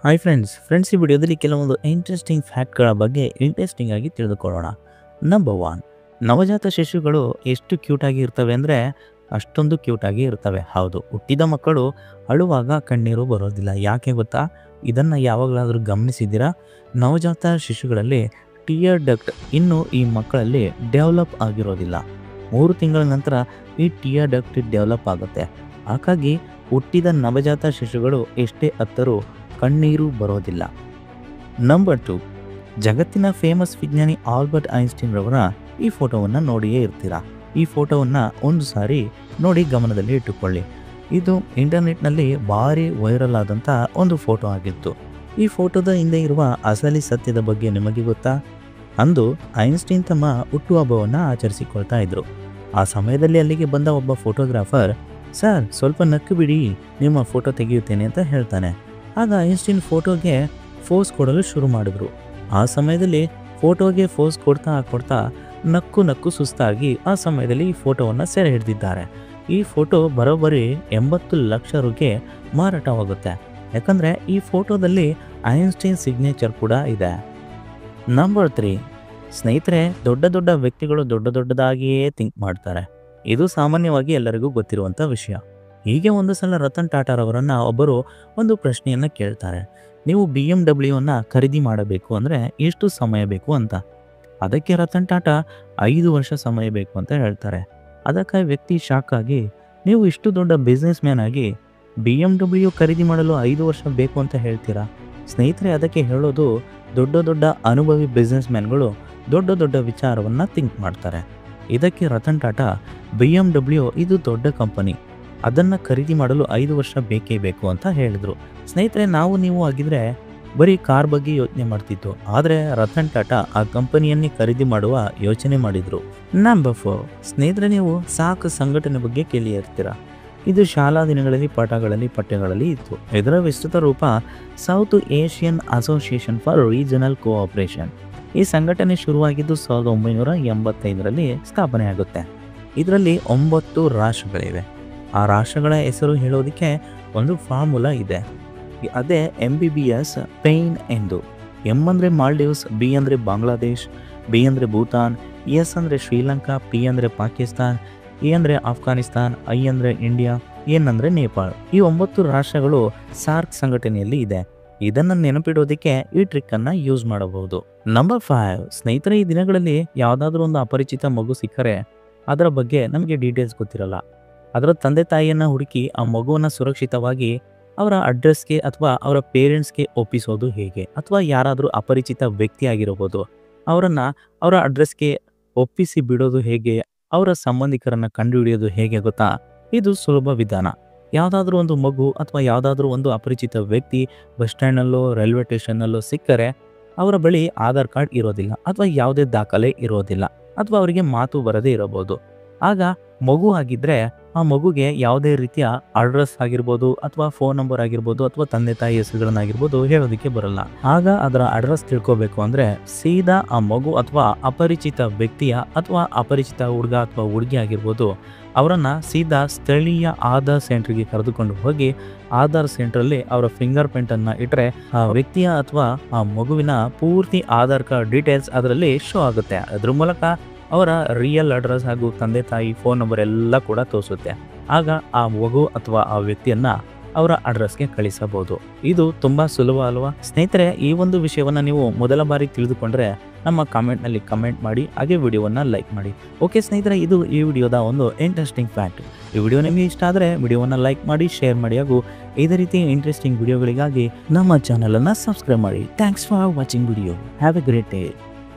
Hi friends ಈ ವಿಡಿಯೋದಲ್ಲಿ ಕೆಲವೊಂದು ಇಂಟ್ರೆಸ್ಟಿಂಗ್ ಫ್ಯಾಕ್ಟ್ಗಳ ಬಗ್ಗೆ ಇಂಟ್ರೆಸ್ಟಿಂಗ್ ಆಗಿ ತಿಳಿದುಕೊಳ್ಳೋಣ. ನಂಬರ್ 1, ನವಜಾತ ಶಿಶುಗಳು ಎಷ್ಟು ಕ್ಯೂಟಾಗಿ ಇರ್ತವೆ ಅಂದರೆ ಅಷ್ಟೊಂದು ಕ್ಯೂಟಾಗಿ ಇರ್ತವೆ. ಹೌದು, ಹುಟ್ಟಿದ ಮಕ್ಕಳು ಅಳುವಾಗ ಕಣ್ಣೀರು ಬರೋದಿಲ್ಲ. ಯಾಕೆ ಗೊತ್ತಾ? ಇದನ್ನು ಯಾವಾಗಲಾದರೂ ಗಮನಿಸಿದ್ದೀರಾ? ನವಜಾತ ಶಿಶುಗಳಲ್ಲಿ ಟಿಯರ್ ಡಕ್ಟ್ ಇನ್ನೂ ಈ ಮಕ್ಕಳಲ್ಲಿ ಡೆವಲಪ್ ಆಗಿರೋದಿಲ್ಲ. 3 ತಿಂಗಳ ನಂತರ ಈ ಟಿಯರ್ ಡಕ್ಟ್ ಡೆವಲಪ್ ಆಗುತ್ತೆ. ಹಾಗಾಗಿ ಹುಟ್ಟಿದ ನವಜಾತ ಶಿಶುಗಳು ಎಷ್ಟೇ ಅತ್ತರೂ ಕಣ್ಣೀರು ಬರೋದಿಲ್ಲ. ನಂಬರ್ 2, ಜಗತ್ತಿನ ಫೇಮಸ್ ವಿಜ್ಞಾನಿ ಆಲ್ಬರ್ಟ್ ಐನ್ಸ್ಟೀನ್ ರವರ ಈ ಫೋಟೋವನ್ನು ನೋಡಿಯೇ ಇರ್ತೀರಾ. ಈ ಫೋಟೋವನ್ನು ಒಂದು ಸಾರಿ ನೋಡಿ ಗಮನದಲ್ಲಿ ಇಟ್ಟುಕೊಳ್ಳಿ. ಇದು ಇಂಟರ್ನೆಟ್ನಲ್ಲಿ ಭಾರಿ ವೈರಲ್ ಆದಂಥ ಒಂದು ಫೋಟೋ ಆಗಿತ್ತು. ಈ ಫೋಟೋದ ಹಿಂದೆ ಇರುವ ಅಸಲಿ ಸತ್ಯದ ಬಗ್ಗೆ ನಿಮಗೆ ಗೊತ್ತಾ? ಅಂದು ಐನ್ಸ್ಟೀನ್ ತಮ್ಮ ಹುಟ್ಟುಹಬ್ಬವನ್ನು ಆಚರಿಸಿಕೊಳ್ತಾ ಇದ್ರು. ಆ ಸಮಯದಲ್ಲಿ ಅಲ್ಲಿಗೆ ಬಂದ ಒಬ್ಬ ಫೋಟೋಗ್ರಾಫರ್, ಸರ್ ಸ್ವಲ್ಪ ನಕ್ಕು ಬಿಡಿ, ನಿಮ್ಮ ಫೋಟೋ ತೆಗೆಯುತ್ತೇನೆ ಅಂತ ಹೇಳ್ತಾನೆ. ಆಗ ಐನ್ಸ್ಟೀನ್ ಫೋಟೋಗೆ ಫೋಸ್ ಕೊಡಲು ಶುರು ಮಾಡಿದ್ರು. ಆ ಸಮಯದಲ್ಲಿ ಫೋಟೋಗೆ ಫೋಸ್ ಕೊಡ್ತಾ ನಕ್ಕು ಸುಸ್ತಾಗಿ ಆ ಸಮಯದಲ್ಲಿ ಈ ಫೋಟೋವನ್ನು ಸೆರೆ ಹಿಡಿದಿದ್ದಾರೆ. ಈ ಫೋಟೋ ಬರೋಬ್ಬರಿ 80 ಲಕ್ಷ ರುಗೆ ಮಾರಾಟವಾಗುತ್ತೆ. ಯಾಕಂದರೆ ಈ ಫೋಟೋದಲ್ಲಿ ಐನ್ಸ್ಟೀನ್ ಸಿಗ್ನೇಚರ್ ಕೂಡ ಇದೆ. ನಂಬರ್ 3, ಸ್ನೇಹಿತರೆ, ದೊಡ್ಡ ವ್ಯಕ್ತಿಗಳು ದೊಡ್ಡದಾಗಿಯೇ ಥಿಂಕ್ ಮಾಡ್ತಾರೆ. ಇದು ಸಾಮಾನ್ಯವಾಗಿ ಎಲ್ಲರಿಗೂ ಗೊತ್ತಿರುವಂಥ ವಿಷಯ. ಹೀಗೆ ಒಂದು ಸಲ ರತನ್ ಟಾಟಾರವರನ್ನು ಒಬ್ಬರು ಒಂದು ಪ್ರಶ್ನೆಯನ್ನು ಕೇಳ್ತಾರೆ. ನೀವು BMW ಖರೀದಿ ಮಾಡಬೇಕು ಅಂದರೆ ಎಷ್ಟು ಸಮಯ ಬೇಕು ಅಂತ. ಅದಕ್ಕೆ ರತನ್ ಟಾಟಾ 5 ವರ್ಷ ಸಮಯ ಬೇಕು ಅಂತ ಹೇಳ್ತಾರೆ. ಅದಕ್ಕೆ ವ್ಯಕ್ತಿ ಶಾಕ್ ಆಗಿ, ನೀವು ಇಷ್ಟು ದೊಡ್ಡ ಬಿಸ್ನೆಸ್ ಮ್ಯಾನ್ ಆಗಿ BMW ಖರೀದಿ ಮಾಡಲು 5 ವರ್ಷ ಬೇಕು ಅಂತ ಹೇಳ್ತೀರಾ? ಸ್ನೇಹಿತರೆ, ಅದಕ್ಕೆ ಹೇಳೋದು ದೊಡ್ಡ ಅನುಭವಿ ಬಿಸ್ನೆಸ್ ಮ್ಯಾನ್ಗಳು ದೊಡ್ಡ ವಿಚಾರವನ್ನು ಥಿಂಕ್ ಮಾಡ್ತಾರೆ. ಇದಕ್ಕೆ ರತನ್ ಟಾಟಾ, BMW ಇದು ದೊಡ್ಡ ಕಂಪನಿ, ಅದನ್ನು ಖರೀದಿ ಮಾಡಲು 5 ವರ್ಷ ಬೇಕೇ ಬೇಕು ಅಂತ ಹೇಳಿದರು. ಸ್ನೇಹಿತರೆ, ನೀವು ಆಗಿದ್ರೆ ಬರೀ ಕಾರ್ ಬಗ್ಗೆ ಯೋಚನೆ ಮಾಡ್ತಿತ್ತು. ಆದರೆ ರತನ್ ಟಾಟಾ ಆ ಕಂಪನಿಯನ್ನೇ ಖರೀದಿ ಮಾಡುವ ಯೋಚನೆ ಮಾಡಿದರು. ನಂಬರ್ 4, ಸ್ನೇಹಿತರೆ, ನೀವು ಸಾಕ್ ಸಂಘಟನೆ ಬಗ್ಗೆ ಕೇಳಿ ಇರ್ತೀರ. ಇದು ಶಾಲಾ ದಿನಗಳಲ್ಲಿ ಪಠ್ಯಗಳಲ್ಲಿ ಇತ್ತು. ಇದರ ವಿಸ್ತೃತ ರೂಪ south Asian association for regional cooperation. ಈ ಸಂಘಟನೆ ಶುರುವಾಗಿದ್ದು 1985ರಲ್ಲಿ ಸ್ಥಾಪನೆಯಾಗುತ್ತೆ. ಇದರಲ್ಲಿ 9 ರಾಷ್ಟ್ರಗಳಿವೆ. ಆ ರಾಷ್ಟ್ರಗಳ ಹೆಸರು ಹೇಳೋದಕ್ಕೆ ಒಂದು ಫಾರ್ಮುಲಾ ಇದೆ. ಅದೇ MBBS ಸ್ಪೇನ್ ಎಂದು. M ಅಂದರೆ ಮಾಲ್ಡೀವ್ಸ್, B ಅಂದರೆ ಬಾಂಗ್ಲಾದೇಶ್, B ಅಂದರೆ ಭೂತಾನ್, S ಅಂದರೆ ಶ್ರೀಲಂಕಾ, P ಅಂದರೆ ಪಾಕಿಸ್ತಾನ್, A ಅಂದರೆ ಆಫ್ಘಾನಿಸ್ತಾನ್, I ಅಂದರೆ ಇಂಡಿಯಾ, N ಅಂದರೆ ನೇಪಾಳ. ಈ 9 ರಾಷ್ಟ್ರಗಳು ಸಾರ್ಕ್ ಸಂಘಟನೆಯಲ್ಲಿ ಇದೆ. ಇದನ್ನು ನೆನಪಿಡೋದಕ್ಕೆ ಈ ಟ್ರಿಕ್ಕನ್ನು ಯೂಸ್ ಮಾಡಬಹುದು. ನಂಬರ್ 5, ಸ್ನೇಹಿತರೆ, ಈ ದಿನಗಳಲ್ಲಿ ಯಾವುದಾದ್ರೂ ಒಂದು ಅಪರಿಚಿತ ಮಗು ಸಿಕ್ಕರೆ ಅದರ ಬಗ್ಗೆ ನಮಗೆ ಡೀಟೇಲ್ಸ್ ಗೊತ್ತಿರಲ್ಲ. ಅದರ ತಂದೆ ತಾಯಿಯನ್ನು ಹುಡುಕಿ ಆ ಮಗುವನ್ನು ಸುರಕ್ಷಿತವಾಗಿ ಅವರ ಅಡ್ರೆಸ್ಗೆ ಅಥವಾ ಅವರ ಪೇರೆಂಟ್ಸ್ಗೆ ಒಪ್ಪಿಸೋದು ಹೇಗೆ, ಅಥವಾ ಯಾರಾದರೂ ಅಪರಿಚಿತ ವ್ಯಕ್ತಿ ಆಗಿರಬಹುದು, ಅವರನ್ನು ಅವರ ಅಡ್ರೆಸ್ಗೆ ಒಪ್ಪಿಸಿ ಬಿಡೋದು ಹೇಗೆ, ಅವರ ಸಂಬಂಧಿಕರನ್ನು ಕಂಡುಹಿಡಿಯೋದು ಹೇಗೆ ಗೊತ್ತಾ? ಇದು ಸುಲಭ ವಿಧಾನ. ಯಾವುದಾದ್ರೂ ಒಂದು ಮಗು ಅಥವಾ ಯಾವುದಾದ್ರೂ ಒಂದು ಅಪರಿಚಿತ ವ್ಯಕ್ತಿ ಬಸ್ ಸ್ಟ್ಯಾಂಡ್ನಲ್ಲೋ ರೈಲ್ವೆ ಸ್ಟೇಷನ್ನಲ್ಲೋ ಸಿಕ್ಕರೆ ಅವರ ಬಳಿ ಆಧಾರ್ ಕಾರ್ಡ್ ಇರೋದಿಲ್ಲ ಅಥವಾ ಯಾವುದೇ ದಾಖಲೆ ಇರೋದಿಲ್ಲ, ಅಥವಾ ಅವರಿಗೆ ಮಾತು ಬರದೇ ಇರಬಹುದು. ಆಗ ಮಗು ಆಗಿದ್ದರೆ ಆ ಮಗುಗೆ ಯಾವುದೇ ರೀತಿಯ ಅಡ್ರೆಸ್ ಆಗಿರ್ಬೋದು ಅಥವಾ ಫೋನ್ ನಂಬರ್ ಆಗಿರ್ಬೋದು ಅಥವಾ ತಂದೆ ತಾಯಿ ಹೆಸರುಗಳನ್ನಾಗಿರ್ಬೋದು ಹೇಳೋದಕ್ಕೆ ಬರಲ್ಲ. ಆಗ ಅದರ ಅಡ್ರೆಸ್ ತಿಳ್ಕೊಬೇಕು ಅಂದರೆ ಸೀದಾ ಆ ಮಗು ಅಥವಾ ಅಪರಿಚಿತ ವ್ಯಕ್ತಿಯ ಅಥವಾ ಅಪರಿಚಿತ ಹುಡುಗ ಅಥವಾ ಹುಡುಗಿ ಆಗಿರ್ಬೋದು, ಅವರನ್ನು ಸೀದಾ ಸ್ಥಳೀಯ ಆಧಾರ್ ಸೆಂಟ್ರಿಗೆ ಕರೆದುಕೊಂಡು ಹೋಗಿ ಆಧಾರ್ ಸೆಂಟ್ರಲ್ಲಿ ಅವರ ಫಿಂಗರ್ ಪ್ರಿಂಟನ್ನು ಇಟ್ಟರೆ ಆ ವ್ಯಕ್ತಿಯ ಅಥವಾ ಆ ಮಗುವಿನ ಪೂರ್ತಿ ಆಧಾರ್ ಕಾರ್ಡ್ ಡೀಟೇಲ್ಸ್ ಅದರಲ್ಲಿ ಶೋ ಆಗುತ್ತೆ. ಅದ್ರ ಮೂಲಕ ಅವರ ರಿಯಲ್ ಅಡ್ರೆಸ್ ಹಾಗೂ ತಂದೆ ತಾಯಿ ಫೋನ್ ನಂಬರ್ ಎಲ್ಲ ಕೂಡ ತೋರಿಸುತ್ತೆ. ಆಗ ಆ ಮಗು ಅಥವಾ ಆ ವ್ಯಕ್ತಿಯನ್ನು ಅವರ ಅಡ್ರೆಸ್ಗೆ ಕಳಿಸಬಹುದು. ಇದು ತುಂಬ ಸುಲಭ ಅಲ್ವಾ ಸ್ನೇಹಿತರೆ? ಈ ಒಂದು ವಿಷಯವನ್ನು ನೀವು ಮೊದಲ ಬಾರಿ ತಿಳಿದುಕೊಂಡ್ರೆ ನಮ್ಮ ಕಾಮೆಂಟ್ನಲ್ಲಿ ಕಮೆಂಟ್ ಮಾಡಿ, ಹಾಗೆ ವಿಡಿಯೋವನ್ನು ಲೈಕ್ ಮಾಡಿ. ಓಕೆ ಸ್ನೇಹಿತರೆ, ಇದು ಈ ವಿಡಿಯೋದ ಒಂದು ಇಂಟ್ರೆಸ್ಟಿಂಗ್ ಫ್ಯಾಕ್ಟ್. ಈ ವಿಡಿಯೋ ನಿಮಗೆ ಇಷ್ಟ ಆದರೆ ವಿಡಿಯೋವನ್ನು ಲೈಕ್ ಮಾಡಿ, ಶೇರ್ ಮಾಡಿ, ಹಾಗೂ ಇದೇ ರೀತಿ ಇಂಟ್ರೆಸ್ಟಿಂಗ್ ವಿಡಿಯೋಗಳಿಗಾಗಿ ನಮ್ಮ ಚಾನಲನ್ನು ಸಬ್ಸ್ಕ್ರೈಬ್ ಮಾಡಿ. Thanks for watching video. Have A great day.